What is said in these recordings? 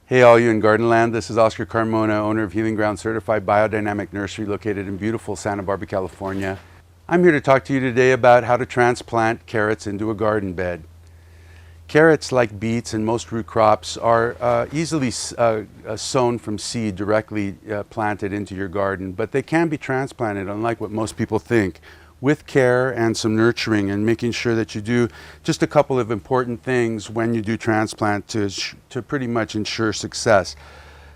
Hey all you in Gardenland, this is Oscar Carmona, owner of Healing Ground Certified Biodynamic Nursery located in beautiful Santa Barbara, California. I'm here to talk to you today about how to transplant carrots into a garden bed. Carrots, like beets and most root crops, are easily sown from seed, directly planted into your garden, but they can be transplanted, unlike what most people think, with care and some nurturing and making sure that you do just a couple of important things when you do transplant to pretty much ensure success.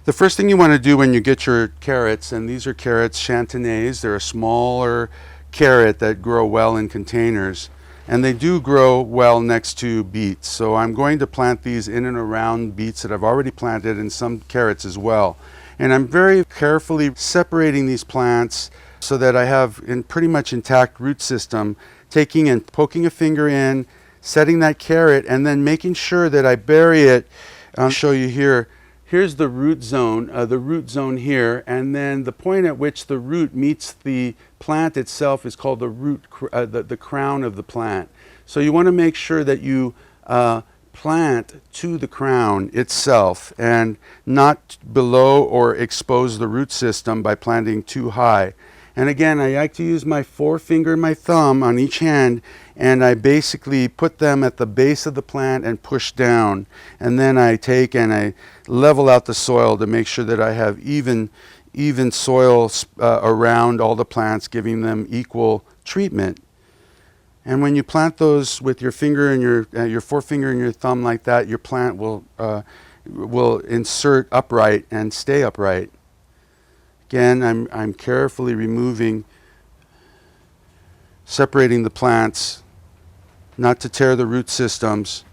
The first thing you want to do when you get your carrots, and these are carrots chantenets, they're a smaller carrot that grow well in containers, and they do grow well next to beets. So I'm going to plant these in and around beets that I've already planted, and some carrots as well. And I'm very carefully separating these plants so that I have in pretty much intact root system, taking and poking a finger in, setting that carrot, and then making sure that I bury it. I'll show you here. Here's the root zone here, and then the point at which the root meets the plant itself is called the root, the crown of the plant. So you want to make sure that you plant to the crown itself and not below or expose the root system by planting too high. And again, I like to use my forefinger and my thumb on each hand, and I basically put them at the base of the plant and push down. And then I take and I level out the soil to make sure that I have even soil around all the plants, giving them equal treatment. And when you plant those with your finger and your forefinger and your thumb like that, your plant will insert upright and stay upright. Again, I'm carefully separating the plants, not to tear the root systems.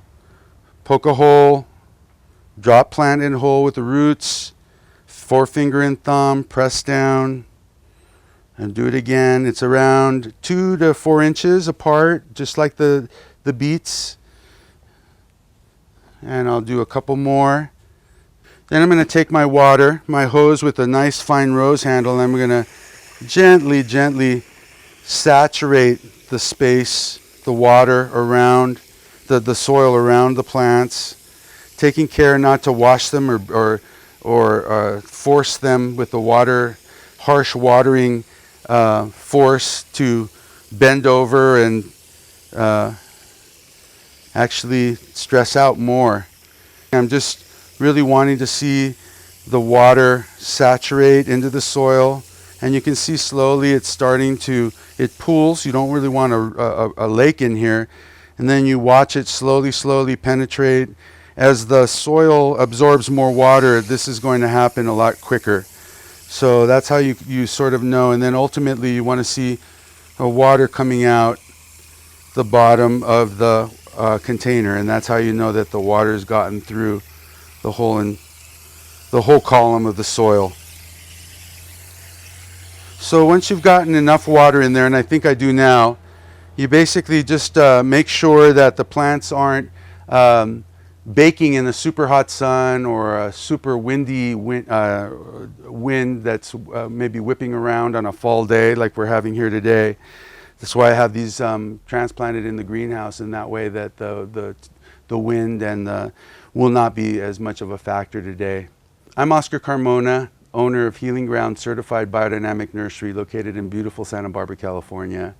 Poke a hole, drop plant in hole with the roots, forefinger and thumb, press down, and do it again. It's around 2 to 4 inches apart, just like the beets. And I'll do a couple more. Then I'm going to take my water, my hose with a nice fine rose handle, and I'm going to gently saturate the space, the water around, the soil around the plants, taking care not to wash them or force them with the harsh watering force to bend over and actually stress out more. I'm just really wanting to see the water saturate into the soil, and you can see slowly it's starting to, it pools. You don't really want a lake in here, and then you watch it slowly penetrate. As the soil absorbs more water, this is going to happen a lot quicker. So that's how you sort of know, and then ultimately you want to see water coming out the bottom of the container, and that's how you know that the water has gotten through the whole column of the soil. So once you've gotten enough water in there, and I think I do now, you basically just make sure that the plants aren't baking in the super hot sun or a super windy wind that's maybe whipping around on a fall day like we're having here today. That's why I have these transplanted in the greenhouse, in that way that the wind and will not be as much of a factor today. I'm Oscar Carmona, owner of Healing Ground Certified Biodynamic Nursery located in beautiful Santa Barbara, California.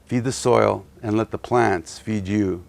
Feed the soil and let the plants feed you.